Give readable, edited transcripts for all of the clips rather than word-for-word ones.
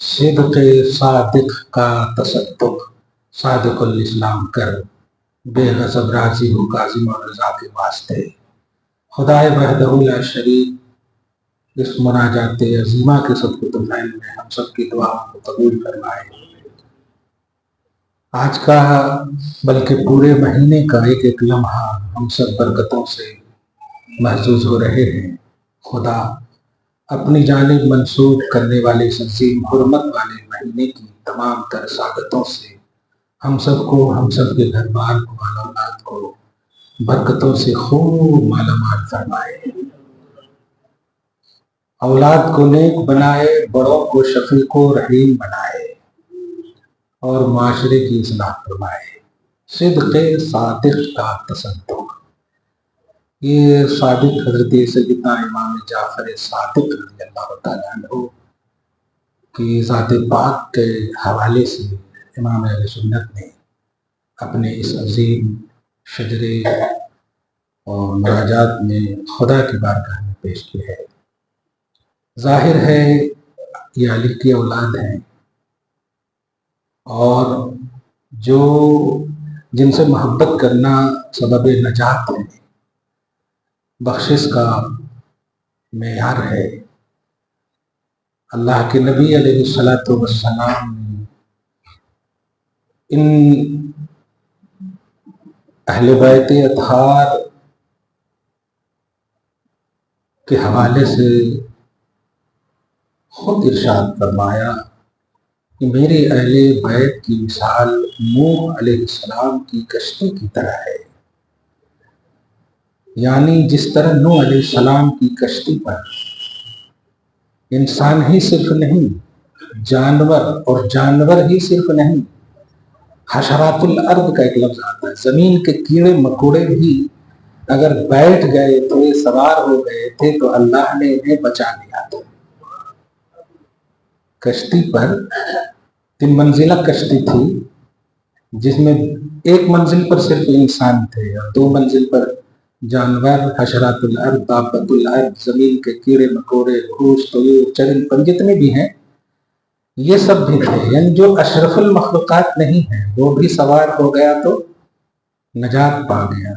صدق صادق کا تصدق صادق الاسلام کر، بے غضب راضی ہو کاظم اور رضا کے واسطے۔ خدائے وحدہ لا شریک اس مناجات عظیمہ کے صدقۃ العین میں ہم سب کی دعاؤں کو قبول فرمائے۔ آج کا بلکہ پورے مہینے کا ایک ایک لمحہ ہم سب برکتوں سے محظوظ ہو رہے ہیں۔ خدا اپنی جانب منسوب کرنے والے اس عظیم حرمت والے مہینے کی تمام تر سعادتوں سے ہم سب کو، ہم سب کے گھر بار کو، اولاد کو برکتوں سے خوب مالا مال فرمائے۔ اولاد کو نیک بنائے، بڑوں کو شفیق و رحیم بنائے اور معاشرے کی اصلاح فرمائے۔ صدق صادق کا تصدق، یہ صادق حضرت سیدنا امام جعفر صادق رضی اللہ تعالیٰ عنہ کی ذات پاک کے حوالے سے امام اہل سنت نے اپنے اس عظیم شجرے اور مناجات میں خدا کی بارگاہ میں پیش کی ہے۔ ظاہر ہے یہ علی کی اولاد ہیں اور جو جن سے محبت کرنا سبب نجات ہے، بخشش کا معیار ہے۔ اللہ کے نبی علیہ الصلوۃ والسلام نے ان اہل بیت اطہار کے حوالے سے خود ارشاد فرمایا کہ میرے اہل بیت کی مثال نوح علیہ السلام کی کشتی کی طرح ہے، یعنی جس طرح نوح علیہ السلام کی کشتی پر انسان ہی صرف نہیں، جانور ہی صرف نہیں، حشرات الارض کا ایک لفظ آتا ہے، زمین کے کیڑے مکوڑے بھی اگر بیٹھ گئے تو یہ سوار ہو گئے تھے تو اللہ نے انہیں بچا لیا تھا۔ کشتی پر 3 منزلہ کشتی تھی، جس میں ایک منزل پر صرف انسان تھے اور 2 منزل پر جانور، حشرات الارض، دابۃ الارض، زمین کے کیڑے مکوڑے، وحوش، طیور، چرند پرند جتنے بھی ہیں یہ سب بھی تھے، یعنی جو اشرف المخلوقات نہیں ہیں وہ بھی سوار ہو گیا تو نجات پا گیا۔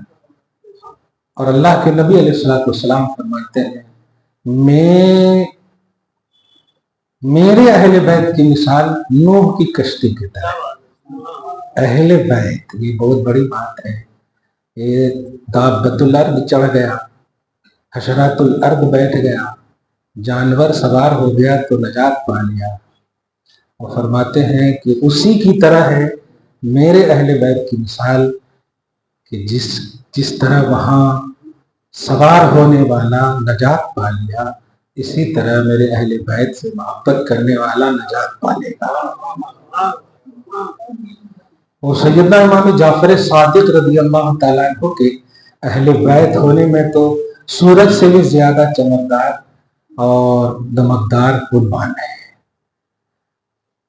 اور اللہ کے نبی علیہ الصلوۃ والسلام فرماتے ہیں میرے اہل بیت کی مثال نوح کی کشتی کی طرح۔ اہل بیت یہ بہت بڑی بات ہے، یہ دابۃ الارض چڑھ گیا، حشرات الارض بیٹھ گیا، جانور سوار ہو گیا تو نجات پا لیا۔ اور فرماتے ہیں کہ اسی کی طرح ہے میرے اہل بیت کی مثال کہ جس طرح وہاں سوار ہونے والا نجات پا لیا، اسی طرح میرے اہل بیت سے محبت کرنے والا نجات پا لے گا۔ اور سیدنا امام جعفر صادق رضی اللہ تعالیٰ عنہ کے اہل بیت ہونے میں تو سورج سے بھی زیادہ چمکدار اور دمکدار عنوان ہے۔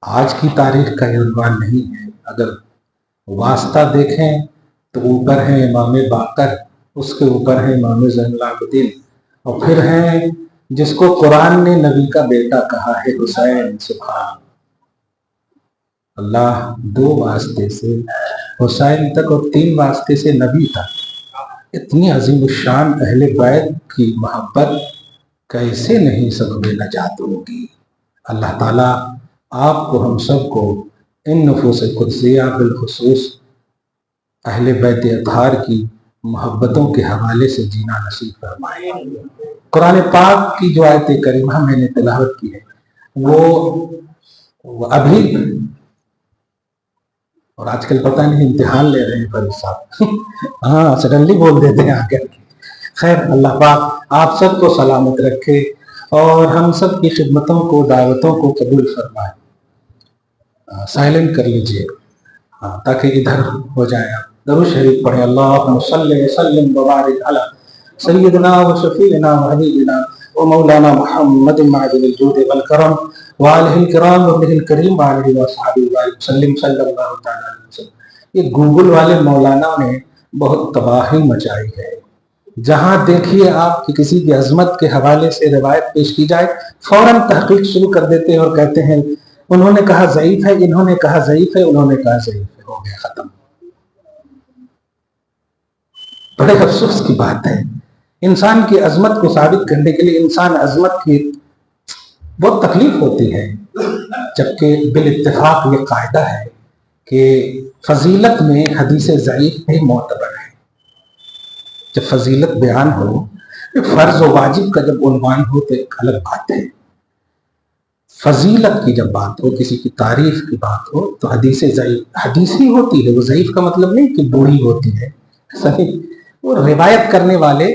آج کی تاریخ کا یہ عنوان نہیں ہے، اگر واسطہ دیکھیں تو اوپر ہے امام باقر، اس کے اوپر ہے امام زین العابدین، اور پھر ہیں جس کو قرآن نے نبی کا بیٹا کہا ہے، حسین۔ سبحان اللہ، 2 واسطے سے حسین تک اور 3 واسطے سے نبی تک، اتنی عظیم الشان اہل بیت کی محبت کیسے نہیں سبب نجات ہوگی۔ اللہ تعالیٰ آپ کو، ہم سب کو ان نفوس قدسیہ بالخصوص اہل بیت اطہار کی محبتوں کے حوالے سے جینا نصیب فرمائے۔ قرآن پاک کی جو آیت کریمہ میں نے تلاوت کی ہے وہ ابھی، اور آج کل پتہ نہیں امتحان لے رہے ہیں پر صاحب، ہاں سڈنلی بول دیتے ہیں آ کر کے۔ خیر، اللہ پاک آپ سب کو سلامت رکھے اور ہم سب کی خدمتوں کو، دعوتوں کو قبول فرمائے۔ سائلنٹ کر لیجئے تاکہ ادھر ہو جائے۔ درود شریف پڑھیں، اللہم صلی وسلم وبارک علی سیدنا و شفیعنا و حبیبنا و مولانا محمد معدن الجود والکرم وآلہ الکرام و ابنہ الکریم وآلہ وصحبہ وسلم صلی اللہ تعالیٰ علیہ وسلم۔ یہ گوگل والے مولانا نے بہت تباہی مچائی ہے۔ جہاں دیکھیے آپ کہ کسی کی عظمت کے حوالے سے روایت پیش کی جائے، فوراً تحقیق شروع کر دیتے ہیں اور کہتے ہیں انہوں نے کہا ضعیف ہے، انہوں نے کہا ضعیف ہے، انہوں نے کہا ضعیف ہے، ہو گیا ختم۔ بڑے افسوس کی بات ہے، انسان کی عظمت کو ثابت کرنے کے لیے انسان عظمت کی بہت تکلیف ہوتی ہے، جبکہ بالاتفاق یہ قاعدہ ہے کہ فضیلت میں حدیث ضعیف بھی معتبر ہے۔ جب فضیلت بیان ہو، فرض و واجب کا جب عنوان ہو تو ایک الگ بات ہے، فضیلت کی جب بات ہو، کسی کی تعریف کی بات ہو تو حدیث ضعیف حدیث ہی ہوتی ہے۔ وہ ضعیف کا مطلب نہیں کہ بوڑھی ہوتی ہے، صحیح، وہ روایت کرنے والے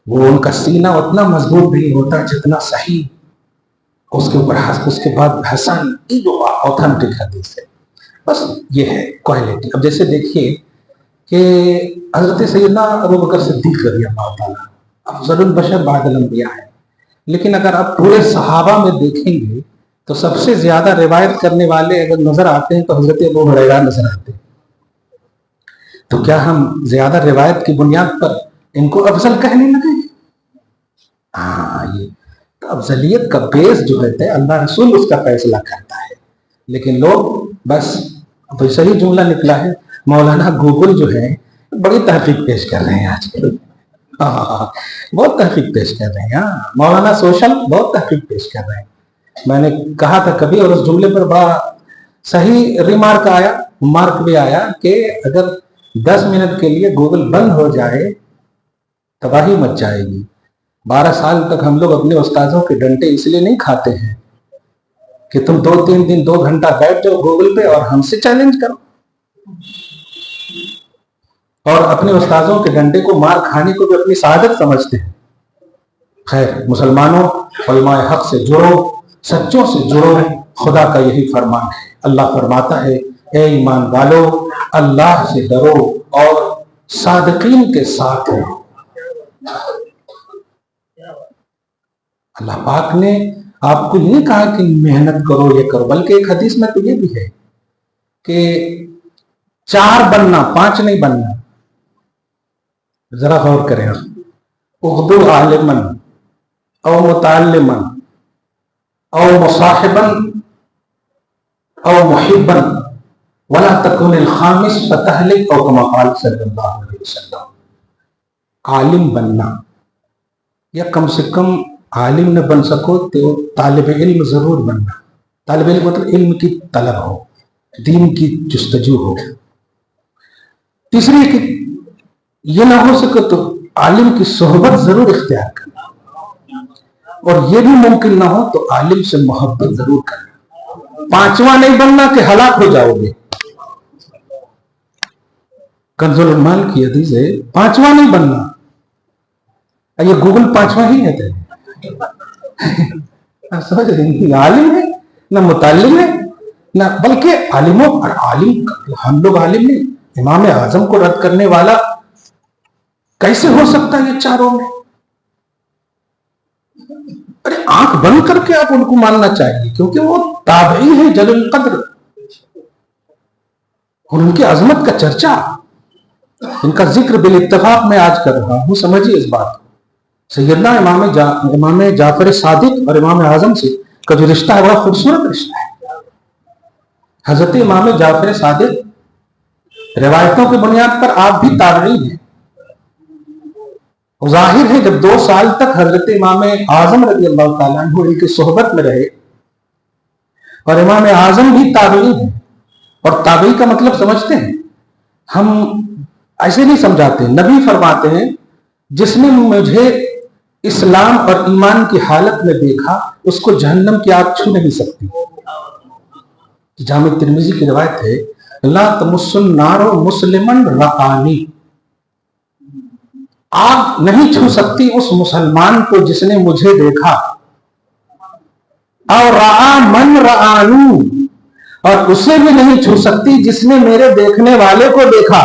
وہ ان کا سینہ اتنا مضبوط نہیں ہوتا جتنا صحیح، اس کے اوپر اس کے بعد حسن، یہ جو اوتھینٹک حدیث ہے، بس یہ ہے کوالٹی۔ اب جیسے دیکھیے کہ حضرت سیدنا ابوبکر صدیق رضی اللہ تعالیٰ افضل البشر بعد الانبیاء ہے، لیکن اگر آپ پورے صحابہ میں دیکھیں گے تو سب سے زیادہ روایت کرنے والے اگر نظر آتے ہیں تو حضرت ابو ہریرہ نظر آتے ہیں۔ تو کیا ہم زیادہ روایت کی بنیاد پر ان کو افضل کہنے لگے؟ ہاں، یہ تو افضلیت کا بیس جو ہے اللہ رسول اس کا فیصلہ کرتا ہے، لیکن لوگ بس صحیح جملہ نکلا ہے، مولانا گوگل جو ہے بڑی تحقیق پیش کر رہے ہیں آج کل، بہت تحقیق پیش کر رہے ہیں، مولانا سوشل بہت تحقیق پیش کر رہے ہیں۔ میں نے کہا تھا کبھی، اور اس جملے پر بڑا صحیح ریمارک آیا، مارک بھی آیا کہ اگر 10 منٹ کے لیے گوگل بند ہو جائے تباہی مچ جائے گی۔ 12 سال تک ہم لوگ اپنے استاذوں کے ڈنٹے اس لیے نہیں کھاتے ہیں کہ تم 2-3 دن 2 گھنٹہ بیٹھ جاؤ گوگل پہ اور ہم سے چیلنج کرو، اور اپنے استاذوں کے ڈنڈے کو مار کھانے کو بھی اپنی سعادت سمجھتے ہیں۔ خیر، مسلمانوں علماء حق سے جڑو، سچوں سے جڑو، خدا کا یہی فرمان ہے۔ اللہ فرماتا ہے اے ایمان والو اللہ سے ڈرو اور صادقین کے ساتھ رہو۔ اللہ پاک نے آپ کو یہ کہا کہ محنت کرو، یہ کرو، بلکہ ایک حدیث میں تو یہ بھی ہے کہ 4 بننا، 5 نہیں بننا۔ ذرا غور کریں، اغدو عالما او متعلما او مصاحبا او محبا ولا تكن الخامس فتهلك، او كما قال صلی اللہ علیہ وسلم۔ عالم بننا، یا کم سے کم عالم نہ بن سکو تو طالب علم ضرور بننا۔ طالب علم مطلب علم کی طلب ہو، دین کی جستجو ہو۔ تیسری کہ یہ نہ ہو سکے تو عالم کی صحبت ضرور اختیار کرنا، اور یہ بھی ممکن نہ ہو تو عالم سے محبت ضرور کرنا۔ 5واں نہیں بننا کہ ہلاک ہو جاؤ گے۔ کنز العمال کی حدیث ہے 5واں نہیں بننا۔ یہ گوگل 5واں ہی ہے، سمجھ رہے؟ عالم ہے نہ متعلم ہے نہ، بلکہ عالموں اور عالم، ہم لوگ عالم نہیں، امام اعظم کو رد کرنے والا کیسے ہو سکتا ہے یہ چاروں میں؟ ارے آنکھ بند کر کے آپ ان کو ماننا چاہیے، کیونکہ وہ تابعی ہے جلیل القدر، اور ان کی عظمت کا چرچا، ان کا ذکر بالاتفاق میں آج کر رہا ہوں، سمجھیے اس بات کو۔ سیدنا امام جعفر صادق اور امام اعظم سے کا جو رشتہ ہے بڑا خوبصورت رشتہ ہے۔ حضرت امام جعفر صادق روایتوں کی بنیاد پر آپ بھی تابعی ہیں، ظاہر ہے جب 2 سال تک حضرت امام اعظم رضی اللہ تعالیٰ عنہ ان کی صحبت میں رہے، اور امام اعظم بھی تابعی ہیں، اور تابعی کا مطلب سمجھتے ہیں ہم، ایسے نہیں سمجھاتے۔ نبی فرماتے ہیں جس نے مجھے اسلام اور ایمان کی حالت میں دیکھا اس کو جہنم کی آگ چھو نہیں سکتی۔ جامع ترمذی کی روایت ہے لا تمس النار مسلما رآنی، آگ نہیں چھو سکتی اس مسلمان کو جس نے مجھے دیکھا، اور رآ من رآنی، اور اسے بھی نہیں چھو سکتی جس نے میرے دیکھنے والے کو دیکھا۔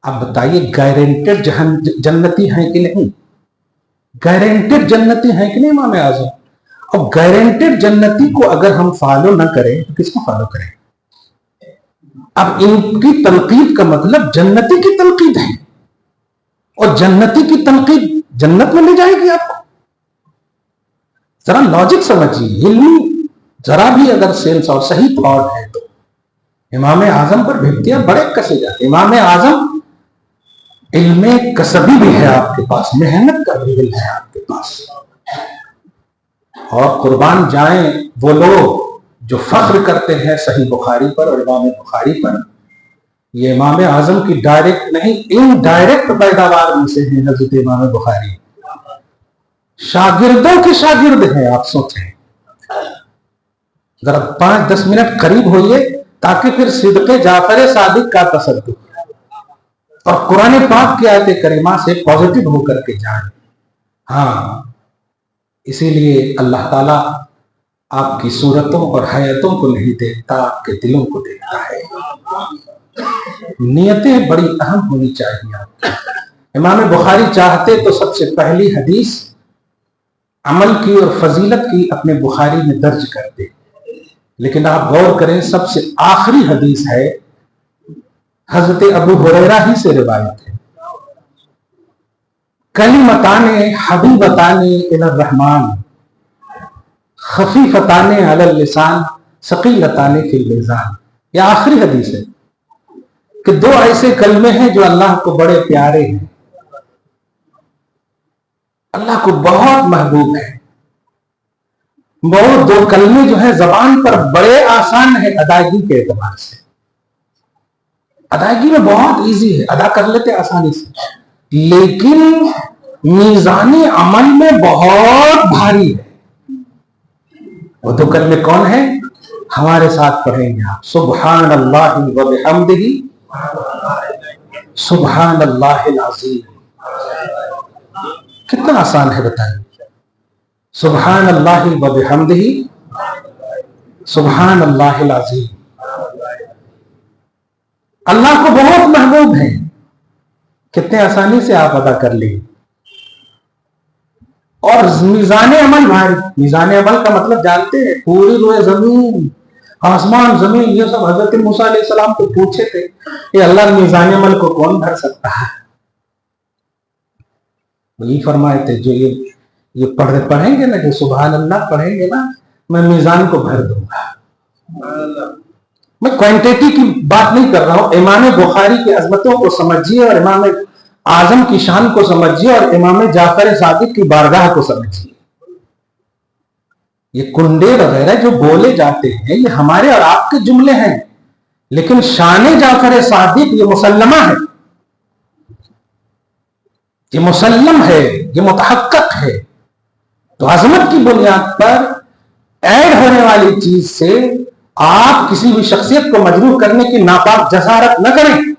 اب بتائیے گارنٹیڈ جنتی ہیں کہ نہیں؟ گارنٹیڈ جنتی ہیں کہ نہیں امام اعظم؟ اب گارنٹیڈ جنتی کو اگر ہم فالو نہ کریں تو کس کو فالو کریں؟ اب ان کی تنقید کا مطلب جنتی کی تنقید ہے، اور جنتی کی تنقید جنت میں لے جائے گی آپ کو؟ जरा लॉजिक समझिए, इल्मी जरा भी अगर सेंस और सही थॉट है तो इमाम आजम पर भिड़ंतियां बड़े कसे जाते। इमाम आजम इल्मे कसबी भी है आपके पास, मेहनत का भी इल्म है आपके पास, और कुर्बान जाएं वो लोग जो फख्र करते हैं सही बुखारी पर और इमाम बुखारी पर। ये इमाम आजम की डायरेक्ट नहीं, इनडायरेक्ट पैदावार में से है हजरत इमाम बुखारी। शागिर्दों के शागिर्द हैं। आप सोचें, जरा 5-10 मिनट करीब होइए ताकि फिर सिद्के जाफर सादिक का तसद्दुक और कुरान पाक की आयत करीमा से पॉजिटिव होकर के जाए। हाँ, इसीलिए अल्लाह ताला आपकी सूरतों और हयातों को नहीं देखता, आपके दिलों को देखता है। नियतें बड़ी अहम होनी चाहिए आपकी। इमाम बुखारी चाहते तो सबसे पहली हदीस अमल की और फजीलत की अपने बुखारी में दर्ज करते, लेकिन आप गौर करें सबसे आखिरी हदीस है, हजरत अबू हुरैरा ही से रिवायत है, कलिमताने हबीबताने इलर रहमान खफीफताने अलल लिसान सकीलताने फिल मीज़ान। यह आखिरी हदीस है कि दो ऐसे कलमे हैं जो अल्लाह को बड़े प्यारे हैं, अल्लाह को बहुत महबूब है। वो दो कलमे जो है जबान पर बड़े आसान है अदायगी के एतबार से, अदायगी में बहुत इजी है, अदा कर लेते आसानी से, लेकिन मीज़ानी अमल में बहुत भारी है। वो दो कलमे कौन है? हमारे साथ पढ़ेंगे आप, सुब्हान अल्लाह व बिहम्दिही सुब्हान अल्लाहिल अज़ीम। कितना आसान है बताइए, सुब्हान अल्लाह व बिहम्दिही सुब्हान अल्लाहिल अज़ीम। अल्लाह को बहुत महबूब है, कितने आसानी से आप अदा कर लिए। और मीज़ान अमल भारी, मीज़ान अमल का मतलब जानते हैं, पूरी रोए जमीन आसमान जमीन ये सब हजरत मूसा अलैहिस्सलाम को पूछे थे कि अल्लाह मीज़ान अमल को कौन भर सकता है। वही फरमाए थे जो ये पढ़ेंगे ना, जो सुभान अल्लाह पढ़ेंगे ना, मैं मीज़ान को भर दूंगा। मैं क्वांटिटी की बात नहीं कर रहा हूं, इमाम बुखारी की अजमतों को समझिए और इमाम आजम की शान को समझिए और इमाम जाफर सादिक की बारगाह को समझिए। ये कुंडे वगैरह जो बोले जाते हैं ये हमारे और आपके जुमले हैं, लेकिन शान जाफर सादिक ये मुसल्लमा है, ये मुसल्लम है, ये मुतहक्कक है। तो अजमत की बुनियाद पर ऐड होने वाली चीज से आप किसी भी शख्सियत को मजरूह करने की नापाक जसारत न करें।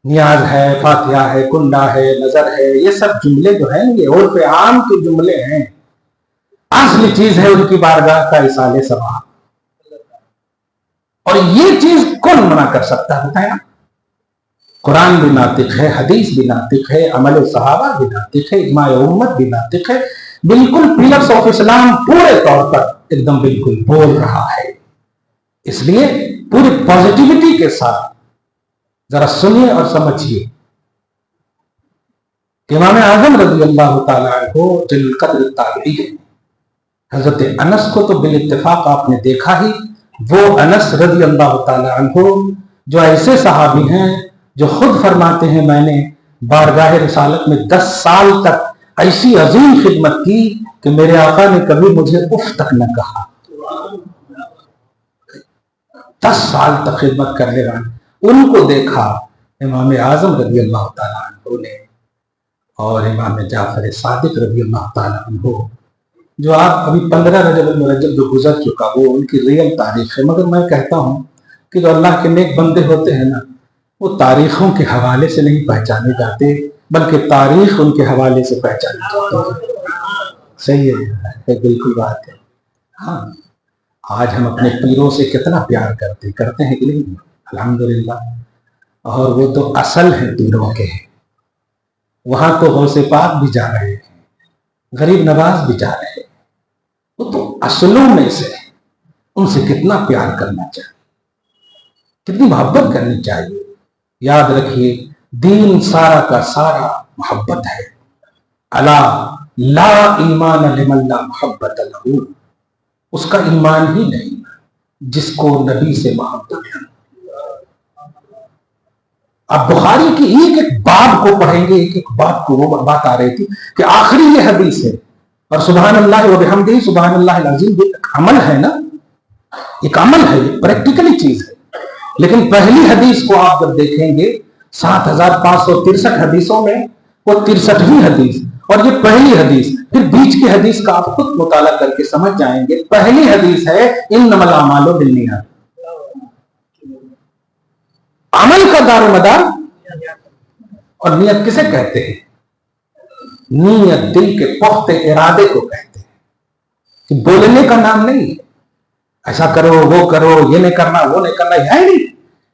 नियाज है, फातिहा है, कुंडा है, नजर है, ये सब जुमले जो हैं ये और पे आम के जुमले हैं। असली चीज है उनकी बारगाह का इसाले सवाब, और ये चीज कौन मना कर सकता है बताया? कुरान भी नातिक है, हदीस भी नातिक है, अमल सहाबा भी नातिक है, इजमा उम्मत भी नातिक है, बिल्कुल पिलर्स ऑफ इस्लाम पूरे तौर पर एकदम बिल्कुल बोल रहा है। इसलिए पूरी पॉजिटिविटी के साथ जरा सुनिए और समझिए। इमाम आजम रज़ी अल्लाह ताला अन्हु जल्ल क़द्र ताबई है। हजरत अनस को तो बिल इत्तेफाक आपने देखा ही, वो अनस रज़ी अल्लाह ताला अन्हु जो ऐसे सहाबी हैं जो खुद फरमाते हैं मैंने बारगाह रिसालत में 10 साल तक ऐसी अजीम खिदमत की कि मेरे आका ने कभी मुझे उफ तक न कहा। 10 साल तक खिदमत करने वाले उनको देखा इमाम आजम रज़ी अल्लाह ताला अन्हु ने और इमाम जाफर सादिक रज़ी अल्लाह ताला अन्हु, जो आप अभी 15 रजब जो गुजर चुका वो उनकी रियल तारीख है। मगर मैं कहता हूँ कि जो अल्लाह के नेक बंदे होते हैं ना, वो तारीखों के हवाले से नहीं पहचाने जाते, बल्कि तारीख उनके हवाले से पहचानी जाती है। सही है, बिल्कुल बात है। हाँ, आज हम अपने पीरों से कितना प्यार करते हैं कि नहीं? अल्हम्दुलिल्लाह। और वो तो असल है पीरों के, वहां तो गौसे पाक भी जा रहे हैं, गरीब नवाज भी जा रहे हैं, वो तो असलों में से, उनसे कितना प्यार करना चाहिए, कितनी मोहब्बत करनी चाहिए। याद रखिए, दीन सारा का सारा मोहब्बत है। अला ला ईमान लिमन ला मोहब्बत लहू, उसका ईमान ही नहीं जिसको नबी से मोहब्बत है। अब बुखारी की एक एक बाब को पढ़ेंगे, एक एक बाब को, वो बात आ रही थी कि आखिरी ये हदीस है, और सुभान अल्लाह व बिहम्दिही सुभान अल्लाहिल अज़ीम, ये एक अमल है ना, एक अमल है, प्रैक्टिकली चीज है। लेकिन पहली हदीस को आप जब देखेंगे 7563 हदीसों में वो 63वीं हदीस, और ये पहली हदीस, फिर बीच की हदीस का आप खुद मुताला करके समझ जाएंगे। पहली हदीस है इन्नमल अमालु बिन्नियात, अमल का दारोमदार, और नियत किसे कहते हैं? नियत दिल के पुख्ते इरादे को कहते हैं, कि बोलने का नाम नहीं है, ऐसा करो वो करो, ये नहीं करना वो नहीं करना, है नहीं।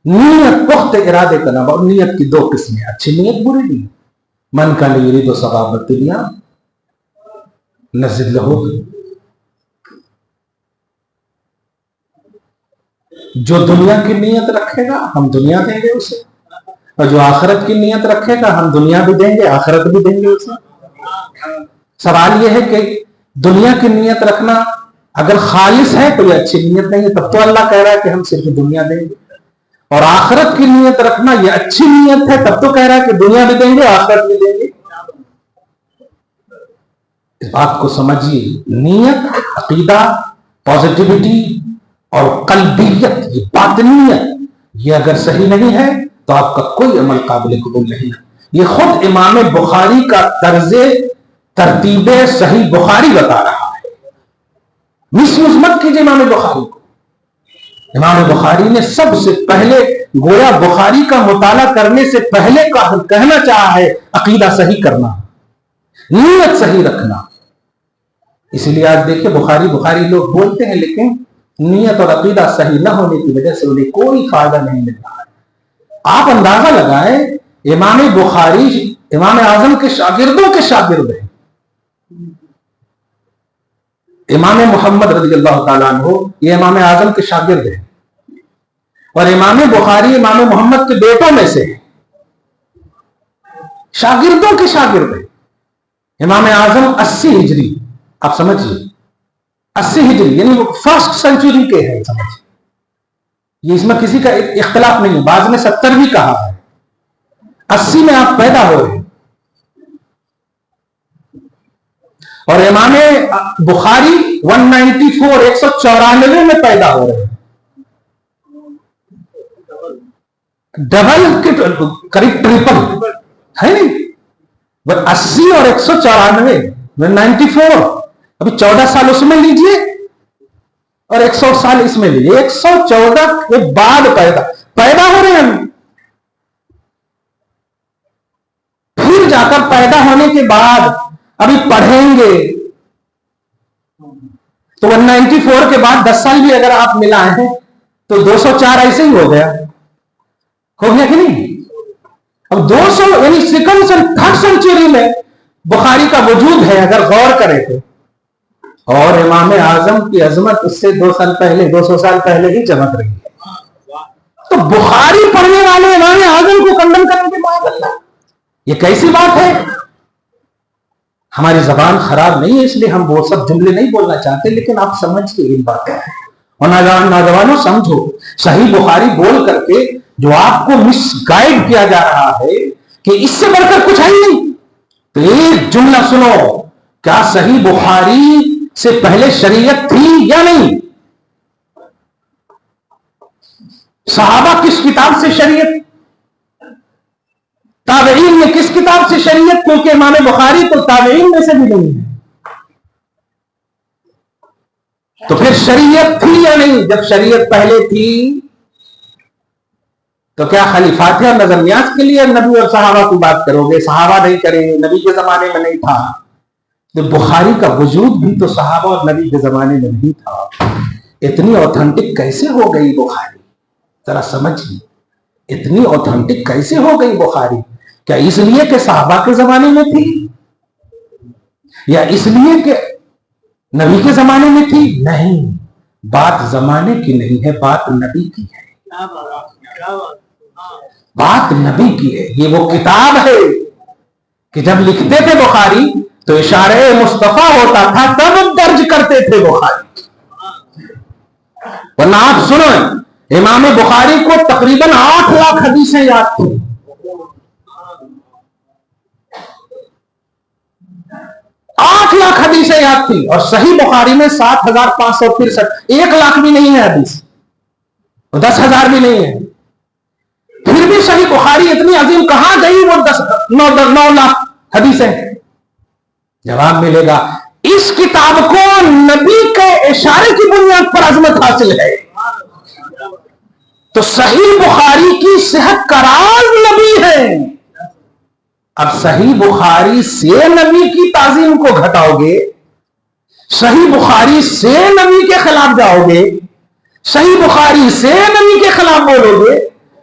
नियत पुख्ते इरादे का नाम। और नियत की दो किस्में, अच्छी नियत बुरी नियत। मन का यूरी तो सवाब दुनिया नज़िद लहू, जो दुनिया की नियत रखेगा हम दुनिया देंगे उसे, और जो आखिरत की नियत रखेगा हम दुनिया भी देंगे आखिरत भी देंगे उसे। सवाल यह है कि दुनिया की नियत रखना अगर खालिस है तो ये अच्छी नियत नहीं है, तब तो अल्लाह कह रहा है कि हम सिर्फ दुनिया देंगे। और आखिरत की नियत रखना ये अच्छी नियत है, तब तो कह रहा है कि दुनिया भी देंगे आखिरत भी देंगे। इस बात को समझिए, नियत, अकीदा, पॉजिटिविटी और कल्बियत, ये बातनियत, ये अगर सही नहीं है तो आपका कोई अमल काबिल कबूल नहीं है। ये खुद इमाम बुखारी का तर्ज़े तरतीबे सही बुखारी बता रहा है। मिसयूज मत कीजिए इमाम बुखारी को। इमाम बुखारी ने सबसे पहले, गोया बुखारी का मुताला करने से पहले कहना चाहा है अकीदा सही करना, नीयत सही रखना। इसलिए आज देखिए बुखारी लोग बोलते हैं, लेकिन नीयत और अकीदा सही न होने की वजह से उन्हें कोई फायदा नहीं मिल रहा है। आप अंदाजा लगाएं, इमाम बुखारी इमाम आजम के शागिर्दों के शागिर्द हैं। इमाम मोहम्मद रज़ियल्लाहु ताला अन्हु ये इमाम आजम के शागिर्द हैं, और इमाम बुखारी इमाम मोहम्मद के बेटों में से शागिर्दों के शागिर्द हैं। इमाम आजम 80 हिजरी, आप समझिए 80 हिजरी यानी वो फर्स्ट सेंचुरी के हैं, समझिए। ये इसमें किसी का इख्तिलाफ नहीं है, बाद में 70 भी कहा है, 80 में आप पैदा हो रहे हैं। और इमाम बुखारी 194 में पैदा हो रहे हैं, डबल के करीब ट्रिपल है नहीं। 80 और 194 94, अभी 14 साल उसमें लीजिए और 100 साल इसमें लीजिए, 114 के बाद पैदा हो रहे हैं। फिर जाकर पैदा होने के बाद अभी पढ़ेंगे तो 194 के बाद 10 साल भी अगर आप मिलाएं हैं तो 204 ऐसे ही हो गया कि नहीं। अब 200 यानी सेकंड और थर्ड सेंचुरी में बुखारी का वजूद है, अगर गौर करें तो। और इमाम आजम की अजमत उससे 200 साल पहले ही चमक रही है। तो बुखारी पढ़ने वाले इमाम आजम को कंडम करने के बाद अल्लाह, ये कैसी बात है? हमारी जबान खराब नहीं है इसलिए हम वो सब जुमले नहीं बोलना चाहते, लेकिन आप समझिए इन बातों को। और नौजवानों समझो, सही बुखारी बोल करके जो आपको मिसगाइड किया जा रहा है कि इससे बढ़कर कुछ है नहीं, तो एक जुमला सुनो, क्या सही बुखारी से पहले शरीयत थी या नहीं? सहाबा किस किताब से शरीयत, ताबईन ने किस किताब से शरीयत? क्योंकि इमाम बुखारी तो ताबईन में से भी नहीं है। तो फिर शरीयत थी या नहीं? जब शरीयत पहले थी तो क्या खाली फातिहा नजर नियाज के लिए नबी और सहाबा की बात करोगे? सहाबा नहीं करेंगे, नबी के जमाने में नहीं था। तो बुखारी का वजूद भी तो सहाबा और नबी के जमाने में नहीं था। इतनी ऑथेंटिक कैसे हो गई बुखारी? जरा समझिए, इतनी ऑथेंटिक कैसे हो गई बुखारी? क्या इसलिए कि सहाबा के जमाने में थी, या इसलिए कि नबी के जमाने में थी? नहीं, बात जमाने की नहीं है, बात नबी की है। बात नबी की है। ये वो किताब है कि जब लिखते थे बुखारी तो इशारे मुस्तफा होता था तब दर्ज करते थे बुखारी। वरना आप सुनो, इमाम बुखारी को तकरीबन 8 लाख हदीसें याद थी। 8 लाख हदीसें याद थी। और सही बुखारी में 7,563, 1 लाख भी नहीं है हदीस, 10,000 भी नहीं है। फिर भी सही बुखारी इतनी अजीम कहां गई वो 9 लाख हदीसें? जवाब मिलेगा, इस किताब को नबी के इशारे की बुनियाद पर अजमत हासिल है। तो सही बुखारी की सेहत का राज नबी है। अब सही बुखारी से नबी की ताजीम को घटाओगे, सही बुखारी से नबी के खिलाफ जाओगे, सही बुखारी से नबी के खिलाफ बोलोगे,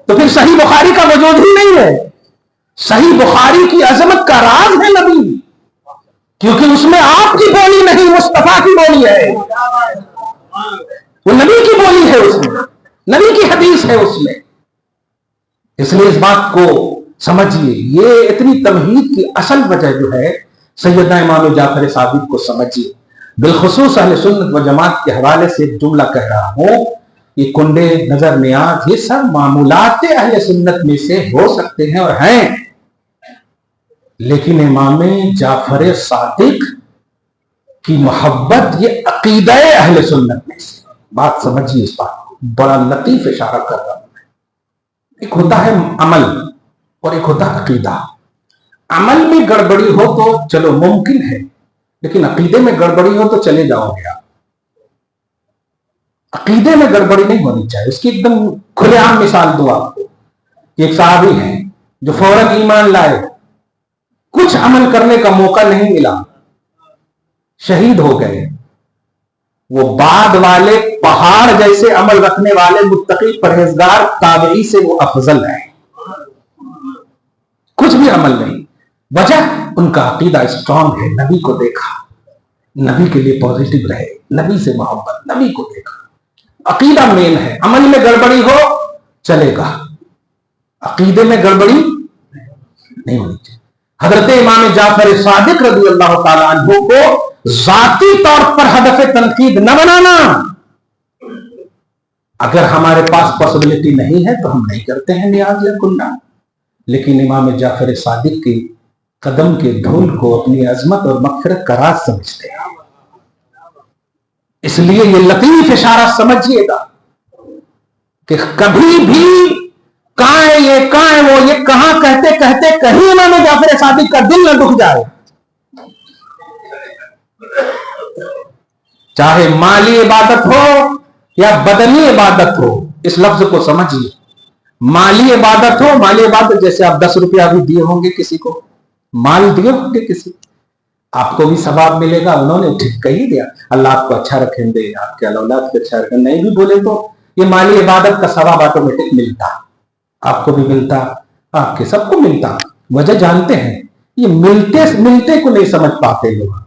तो फिर सही बुखारी का वजूद ही नहीं है। सही बुखारी की अजमत का राज है नबी, क्योंकि उसमें आपकी बोली नहीं, मुस्तफा की बोली है। वो नबी की बोली है, उसमें नबी की हदीस है उसमें। इसलिए इस बात को समझिए। ये इतनी तमहीद की असल वजह जो है, सैयदना इमाम जाफर सादिक को समझिए। बिलखुसूस अहले सुन्नत व जमात के हवाले से एक जुमला कह रहा हूं, ये कुंडे, नजर नियाज, ये सब मामूलात अहले सुन्नत में से हो सकते हैं और हैं, लेकिन इमाम जाफर सादिक की मोहब्बत ये अकीदा अहले सुन्नत में से। बात समझिए इस बात को, बड़ा लतीफ इशारा कर रहा हूं। एक होता है अमल और एक होता है अकीदा। अमल में गड़बड़ी हो तो चलो मुमकिन है, लेकिन अकीदे में गड़बड़ी हो तो चले जाओगे आप। अकीदे में गड़बड़ी नहीं होनी चाहिए। उसकी एकदम खुलेआम मिसाल दो आपको। एक साहबी है जो फौरन ईमान लाए, कुछ अमल करने का मौका नहीं मिला, शहीद हो गए। वो बाद वाले पहाड़ जैसे अमल रखने वाले मुत्तकी परहेजगार ताबई से वो अफजल है। कुछ भी अमल नहीं, वजह उनका अकीदा स्ट्रांग है। नबी को देखा, नबी के लिए पॉजिटिव रहे, नबी से मोहब्बत, नबी को देखा। अकीदा मेन है। अमल में गड़बड़ी हो चलेगा, अकीदे में गड़बड़ी नहीं होनी चाहिए। हजरत इमाम जाफर सादिक रज़ी अल्लाह ताला अन्हु को जाती तौर पर हदफ तनकीद न बनाना। अगर हमारे पास पॉसिबिलिटी नहीं है तो हम नहीं करते हैं नियाज या कुन्ना, लेकिन इमाम जाफर सादिक की कदम के धूल को अपनी अजमत और मग़फ़िरत का राज समझते हैं। इसलिए ये लतीफ इशारा समझिएगा कि कभी भी कहां है ये, कहां है वो, ये कहां कहते कहते कहीं इमाम जाफर सादिक का दिल न दुख जाए। चाहे माली इबादत हो या बदनी इबादत हो, इस लफ्ज को समझिए। माली इबादत हो, माली इबादत जैसे आप 10 रुपया भी दिए होंगे किसी को, माल दिए होंगे किसी, आपको भी सवाब मिलेगा। उन्होंने ठीक कही दिया, अल्लाह आपको अच्छा रखें दे, आपके औलाद को अच्छा रखें, नहीं भी बोले तो ये माली इबादत का सवाब ऑटोमेटिक मिलता, आपको भी मिलता, आपके सबको मिलता। वजह जानते हैं, ये मिलते मिलते को नहीं समझ पाते लोग।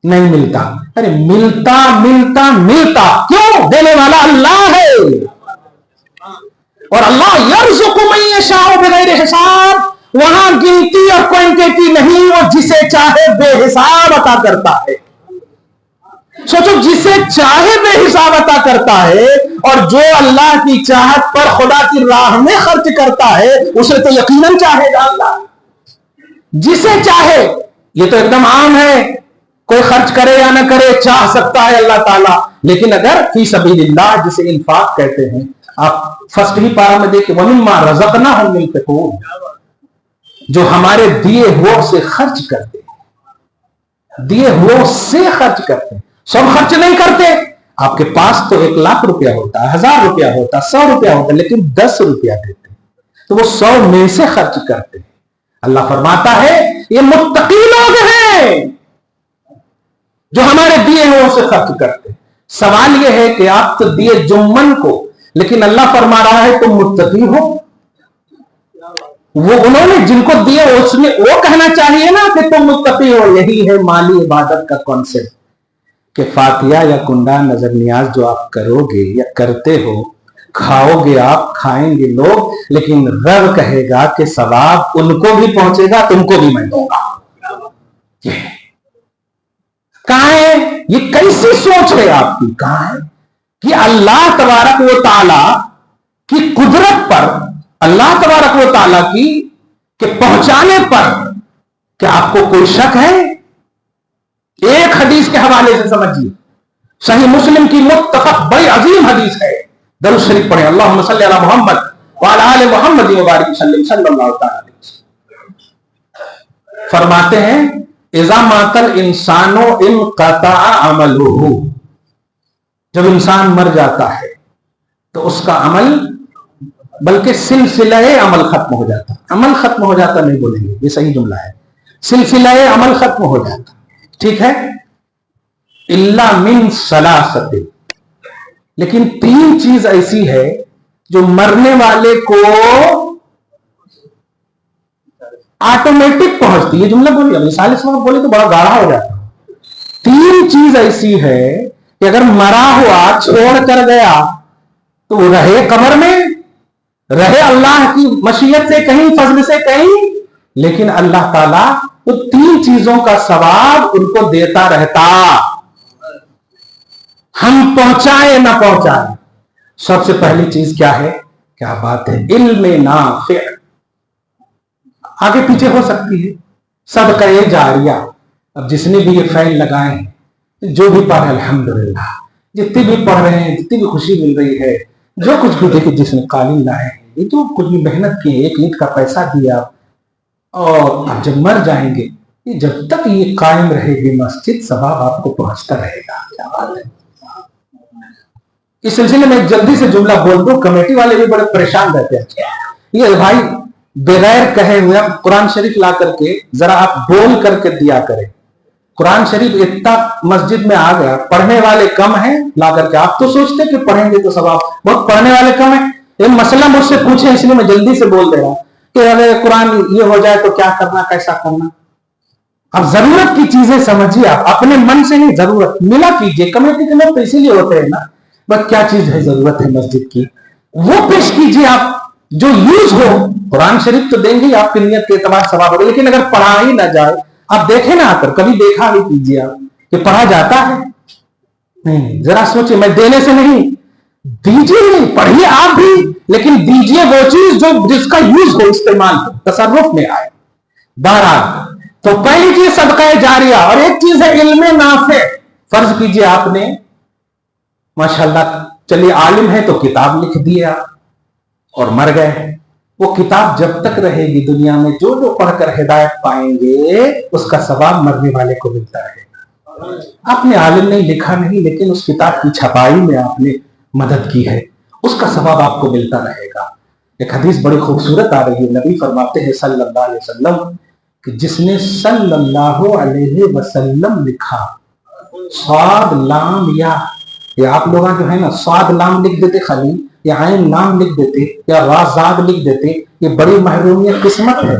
नहीं मिलता, अरे मिलता मिलता मिलता क्यों? देने वाला अल्लाह है, और अल्लाह यर्ज़ुक़ु मन यशाअ बिग़ैरि हिसाब। वहां गिनती और क्वांटिटी नहीं, वो जिसे चाहे बेहिसाब अता करता है। सोचो, जिसे चाहे बेहिसाब अता करता है, और जो अल्लाह की चाहत पर खुदा की राह में खर्च करता है उसे तो यकीनन चाहेगा अल्लाह। जिसे चाहे, ये तो एकदम आम है, कोई खर्च करे या ना करे चाह सकता है अल्लाह ताला। लेकिन अगर फी सबीलिल्लाह, जिसे इंफाक कहते हैं, आप फर्स्ट ही पारा में देखिए, वमिम्मा रज़क़नाहुम युनफ़िक़ून, जो हमारे दिए हुए से खर्च करते हैं, दिए हुए से खर्च करते हैं। सब खर्च नहीं करते। आपके पास तो 1 लाख रुपया होता है, 1000 रुपया होता है, 100 रुपया होता है, लेकिन 10 रुपया देते हैं, तो वो 100 में से खर्च करते हैं। अल्लाह फरमाता है ये मुत्तकी लोग हैं जो हमारे दिए हुए से खर्च करते हैं। सवाल यह है कि आप तो दिए जुम्मन को, लेकिन अल्लाह फरमा रहा है तुम मुत्तकी हो। वो उन्होंने जिनको दिए उसने वो कहना चाहिए ना कि तुम मुत्तकी हो। यही है माली इबादत का कॉन्सेप्ट, कि फातिया या कुंडा, नजर नियाज जो आप करोगे या करते हो, खाओगे आप, खाएंगे लोग, लेकिन रब कहेगा कि सवाब उनको भी पहुंचेगा, तुमको भी मैं दूंगा। ये कैसी सोच है आपकी? कहां है कि अल्लाह तबारक व तआला की कुदरत पर, अल्लाह तबारक व तआला की के पहुंचाने पर क्या आपको कोई शक है? एक हदीस के हवाले से समझिए, सही मुस्लिम की मुत्तफक बड़ी अजीम हदीस है। दरूद शरीफ पढ़े, अल्लाहुम्मा सल्ली अला मुहम्मद व अला आलि मुहम्मद व बारिक वसल्लम सल्लल्लाहु अलैहि वसल्लम। फरमाते हैं इज़ा मातल इंसानो इनक़ता अमलुहु, जब इंसान मर जाता है तो उसका अमल, बल्कि सिलसिला अमल खत्म हो जाता। अमल खत्म हो जाता नहीं बोलेंगे, ये सही जुमला है, सिलसिला अमल खत्म हो जाता, ठीक है। इल्ला मिन सलासतिन, लेकिन तीन चीज ऐसी है जो मरने वाले को ऑटोमेटिक पहुंचती है। जुमला बोलिए, मिसाल से बोले तो बड़ा गाढ़ा हो जाता। तीन चीज ऐसी है कि अगर मरा हुआ छोड़ कर गया तो वो रहे कब्र में, रहे अल्लाह की मशीयत से कहीं, फजल से कहीं, लेकिन अल्लाह ताला वो तीन चीजों का सवाब उनको देता रहता, हम पहुंचाए ना पहुंचाए। सबसे पहली चीज क्या है? क्या बात है? इल्मे नाफिअ, आगे पीछे हो सकती है, सदका जारिया। अब जिसने भी ये फैल लगाए हैं, जो भी पढ़, अल्हम्दुलिल्लाह, जितने भी पढ़ रहे हैं, जितनी भी खुशी मिल रही है, जो कुछ भी देखे, जिसने कालीन लाए हैं, ये तो कुछ भी मेहनत की, एक ईंट का पैसा दिया, और आप जब मर जाएंगे, ये जब तक ये कायम रहेगी मस्जिद, सवाब आपको पहुंचता रहेगा। क्या बात है? इस सिलसिले में जल्दी से जुमला बोल दो, कमेटी वाले भी बड़े परेशान रहते हैं। ये भाई बगैर कहे हुए कुरान शरीफ ला करके जरा आप बोल करके दिया करें। कुरान शरीफ इतना मस्जिद में आ गया, पढ़ने वाले कम हैं, ला करके आप तो सोचते कि पढ़ेंगे तो सवाब, बहुत पढ़ने वाले कम है। ये मसला मुझसे पूछे, इसलिए मैं जल्दी से बोल दे रहा कि अगर कुरान ये हो जाए तो क्या करना, कैसा करना। अब जरूरत की चीजें समझिए, आप अपने मन से ही जरूरत मिला कीजिए। कमेटी के लोग तो इसीलिए होते हैं ना, बस क्या चीज है, जरूरत है मस्जिद की, वो पेश कीजिए आप, जो यूज हो। कुरान शरीफ तो देंगे ही, आपकी नियत के एतबार सवाब होगा, लेकिन अगर पढ़ा ही ना जाए, आप देखें ना आकर, कभी देखा नहीं कीजिए आप कि पढ़ा जाता है? नहीं, जरा सोचिए। मैं देने से नहीं, दीजिए नहीं, पढ़िए आप भी, लेकिन दीजिए वो चीज जो जिसका यूज हो, इस्तेमाल हो, तसर्रुफ में आए। बहरहाल, तो पहली चीज सदका जारिया, और एक चीज है इल्मे नाफे। फर्ज कीजिए आपने माशाल्लाह, चलिए आलिम है तो किताब लिख दिए आप और मर गए, वो किताब जब तक रहेगी दुनिया में, जो जो पढ़कर हिदायत पाएंगे, उसका सवाब मरने वाले को मिलता रहेगा। आपने आलिम नहीं लिखा नहीं, लेकिन उस किताब की छपाई में आपने मदद की है, उसका सवाब आपको मिलता रहेगा। एक हदीस बड़ी खूबसूरत आ रही है, नबी फरमाते हैं सल्लल्लाहु अलैहि वसल्लम कि जिसने सल्लल्लाहु अलैहि वसल्लम लिखा, स्वाद लाम या आप लोग जो है ना, स्वाद लाम लिख देते खाली, या आइन नाम लिख देते, या राजाद लिख देते, ये बड़ी महरूमियत किस्मत है,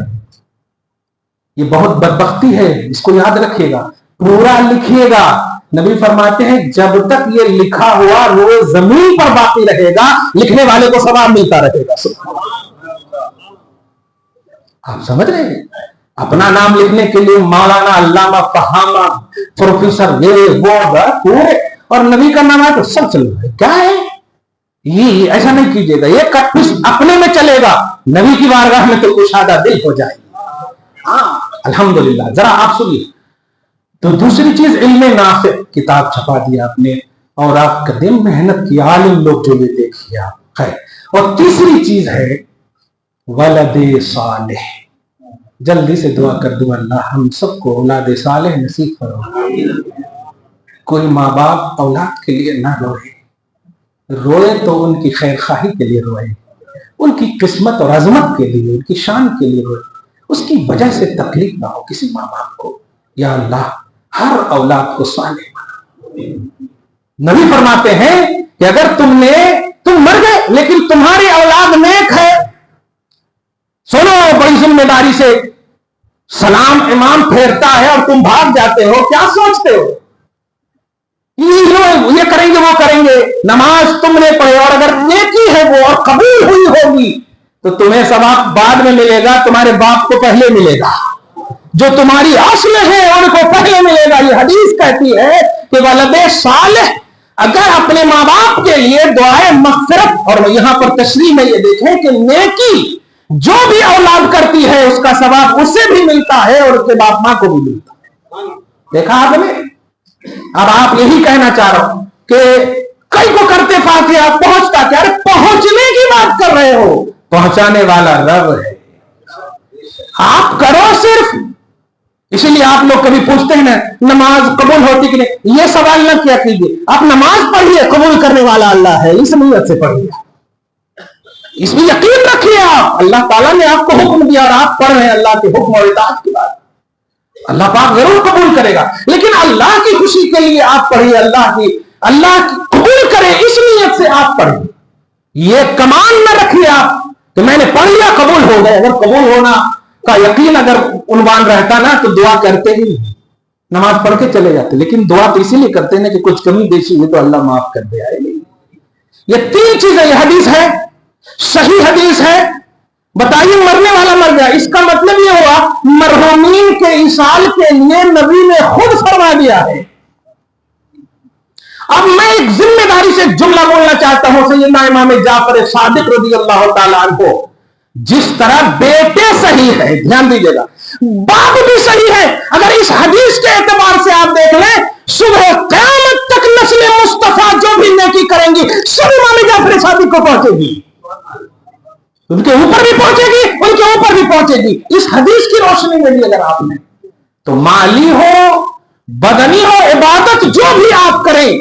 ये बहुत बदबख्ती है, इसको याद रखिएगा, पूरा लिखिएगा। नबी फरमाते हैं जब तक ये लिखा हुआ वो जमीन पर बाकी रहेगा, लिखने वाले को सवाब मिलता रहेगा। आप समझ रहे हैं? अपना नाम लिखने के लिए मौलाना, अल्लामा, फहामा, प्रोफेसर, ये वो पूरे, और नबी का नाम है तो सब चल रहा है। क्या है ये? ऐसा नहीं कीजिएगा, ये कटपिस अपने में चलेगा, नबी की बारगाह में तो कुशादा दिल हो जाएगी। हाँ, अल्हम्दुलिल्लाह। जरा आप सुनिए, तो दूसरी चीज इल्मे नाफे, किताब छपा दिया आपने, और आप कदम मेहनत की, आलिम लोग जो ये देखिए आप है। और तीसरी चीज है वलदे सालेह। जल्दी से दुआ कर दो, अल्लाह हम सबको औलाद सालेह नसीब करो। कोई माँ बाप औलाद के लिए ना रोए, रोए तो उनकी खैर खाही के लिए रोए, उनकी किस्मत और अजमत के लिए, उनकी शान के लिए रोए, उसकी वजह से तकलीफ ना हो किसी माँ बाप को। या अल्लाह हर औलाद को सालेह बना। नबी फरमाते हैं कि अगर तुम मर गए लेकिन तुम्हारी औलाद नेक है, सुनो बड़ी जिम्मेदारी से, सलाम इमाम फेरता है और तुम भाग जाते हो, क्या सोचते हो? ये करेंगे वो करेंगे, नमाज तुमने पढ़े और अगर नेकी है वो और कबूल हुई होगी तो तुम्हें सवाब बाद में मिलेगा, तुम्हारे बाप को पहले मिलेगा। जो तुम्हारी असल है उनको पहले मिलेगा, ये ये हदीस कहती है कि वलदे सालेह अगर अपने माँ बाप के लिए दुआए मग़फ़िरत, और यहां पर तशरीह में ये देखें कि नेकी जो भी औलाद करती है उसका सवाब उसे भी मिलता है और उसके बाप मां को भी मिलता है। देखा आपने? अब आप यही कहना चाह रहे हो कि कई को करते फातिहा पहुंचता क्या? अरे पहुंचने की बात कर रहे हो, पहुंचाने वाला रब है। आप करो सिर्फ। इसीलिए आप लोग कभी पूछते हैं ना नमाज कबूल होती कि नहीं, ये सवाल ना किया कीजिए। आप नमाज पढ़िए, कबूल करने वाला अल्लाह है, इस नीयत से पढ़िए, इसमें यकीन रखिए। आप अल्लाह ताला ने आपको हुक्म दिया और आप पढ़ रहे हैं अल्लाह के हुक्म और इताअत की बात, अल्लाह पाक जरूर कबूल करेगा। लेकिन अल्लाह की खुशी के लिए आप पढ़िए, अल्लाह की कबूल करे इस नीयत से आप पढ़िए। ये कमान न रखिए आप कि मैंने पढ़ लिया कबूल हो गए। अगर कबूल होना का यकीन अगर उन्वान रहता ना तो दुआ करते ही नहीं, नमाज पढ़ के चले जाते। लेकिन दुआ तो इसीलिए करते हैं कि कुछ कमी बेशी हुई तो अल्लाह माफ कर दे। आए नहीं, ये तीन चीजें, ये हदीस है, सही हदीस है। बताइए मरने वाला मर गया, इसका मतलब ये हुआ मरहूमीन के इसाल के लिए नबी ने खुद फरमा दिया है। अब मैं एक जिम्मेदारी से जुमला बोलना चाहता हूं सैयदना इमाम जाफर सादिक रज़ियल्लाहु ताला अन्हु, जिस तरह बेटे सही है, ध्यान दीजिएगा, बाप भी सही है। अगर इस हदीस के एतबार से आप देख लें, सुबह क़यामत तक नस्ल मुस्तफा जो भी नेकी करेंगी सब इमाम जाफर सादिक को पहुंचेगी, उनके ऊपर भी पहुंचेगी, उनके ऊपर भी पहुंचेगी। इस हदीस की रोशनी में भी अगर आपने तो माली हो बदनी हो इबादत जो भी आप करें,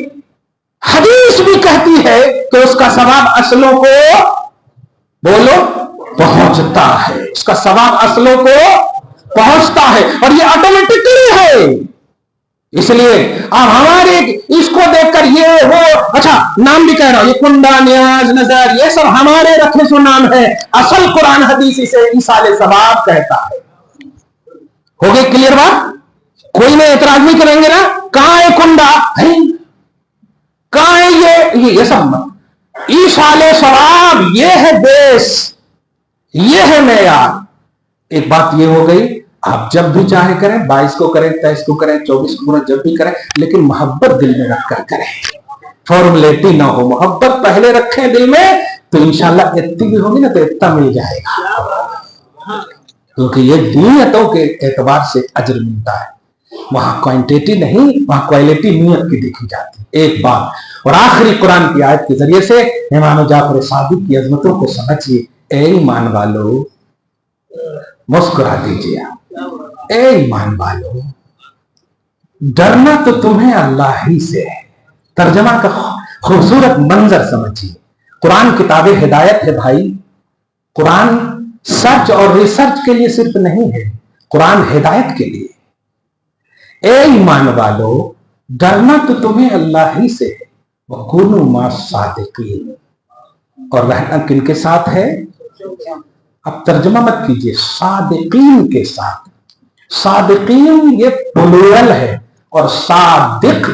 हदीस भी कहती है कि उसका सवाब असलों को बोलो पहुंचता है, उसका सवाब असलों को पहुंचता है और ये ऑटोमेटिकली है। इसलिए अब हमारे इसको देखकर ये वो, अच्छा नाम भी कह रहा हूं, ये कुंडा न्याज नजर ये सब हमारे रखे सो नाम है, असल कुरान हदीस इसे इसाले सवाब कहता है। हो गई क्लियर बात? कोई नहीं एतराज नहीं करेंगे ना? कहां है कुंडा, कहां है ये सब इसाले सवाब, ये है बेस, ये है मेयार। एक बात ये हो गई, आप जब भी चाहे करें, 22 को करें, 23 को करें, 24 को करें, जब भी करें, लेकिन मोहब्बत दिल में रखकर करें, फॉर्मुलेटी ना हो। मोहब्बत पहले रखें दिल में तो इंशाल्लाह इतनी भी होगी ना तो इतना मिल जाएगा, क्योंकि ये नीयतों के एतबार से अजर मिलता है। वहां क्वांटिटी नहीं, वहां क्वालिटी नीयत की देखी जाती है। एक बात और आखिरी कुरान की आयत के जरिए से इमाम जाफर सादिक की अजमतों को समझिए। ए ईमान वालों, मुस्कुरा दीजिए आप। ए ईमान वालों, डरना तो तुम्हें अल्लाह ही से है। तर्जमा का खूबसूरत मंजर समझिए। कुरान किताबे हिदायत है भाई। कुरान सर्च और रिसर्च के लिए सिर्फ नहीं है, कुरान हिदायत के लिए। ए ईमान वालों, डरना तो तुम्हें अल्लाह ही से है। वकुनू मा सादिकीन, और रहना किनके साथ है? अब तर्जुमा मत कीजिए, सादिकीन के साथ। सादिकीन ये प्लूरल है और सादिक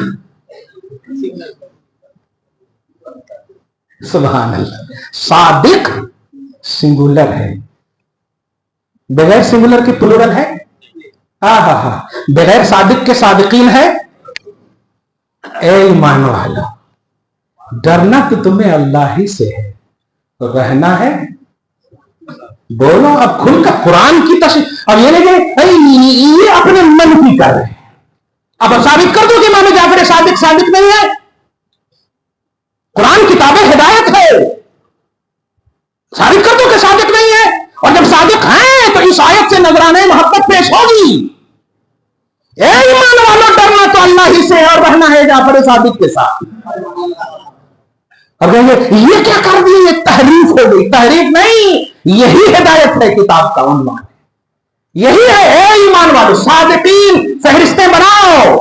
सुभान अल्लाह, सादिक सिंगुलर है, बगैर सिंगुलर की प्लूरल है। हा, बगैर सादिक के सादिकीन है। ए ईमान वाला, डरना तो तुम्हें अल्लाह ही से है, तो रहना है, बोलो अब खुलकर कुरान की तशरीह। अब ये नहीं ये अपने मन की कर रहे हैं। अब साबित कर दो कि इमाम जाफर सादिक सादिक नहीं है। कुरान किताबें हिदायत है, साबित कर दो कि सादिक नहीं है। और जब सादिक है तो इस आयत से नजराने मोहब्बत पेश होगी। ए ईमान वालों, डरना तो अल्लाह ही से है और रहना है जाफर सादिक के साथ। अब ये क्या कर दिया, ये तहरीफ हो गई। तहरीफ नहीं, यही हिदायत है, किताब का उन्वान यही है। ए ईमान वालों, सादिकीन फहरिस्ते बनाओ,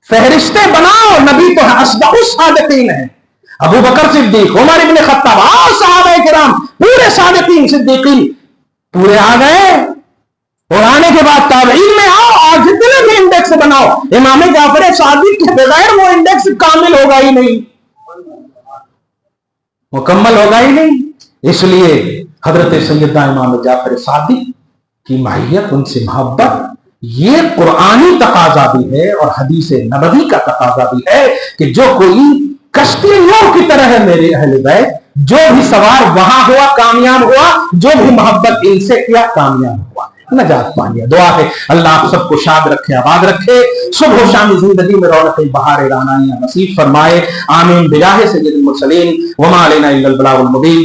फहरिस्ते बनाओ। नबी तो असदकुस सादिकीन है। अबू बकर सिद्दीक, उमर इब्ने खत्ताब, आओ सहाबा किराम, पूरे सादिकीन सिद्दीकीन पूरे आ गए। और आने के बाद ताबईन में आओ और जितने भी इंडेक्स बनाओ, इमाम जाफर सादिक के बगैर वो इंडेक्स कामिल होगा ही नहीं, मुकम्मल होगा ही नहीं। इसलिए हजरत सैयदना इमाम जाफर सादिक की माहियत, उनसे मोहब्बत, یہ قرآنی تقاضا بھی ہے اور حدیث نبوی کا تقاضا بھی ہے کہ جو کوئی کشتی نوح کی طرح ہے میرے اہل بیت، جو بھی سوار وہاں ہوا کامیاب ہوا، جو بھی محبت ان سے کیا کامیاب ہوا، نجات پا لیا۔ دعا ہے اللہ آپ سب کو شاد رکھے، آباد رکھے، صبح و شام زندگی میں رونق بہار رعنائیاں نصیب فرمائے، آمین بجاہ سید المرسلین وما علینا الا البلاغ المبین۔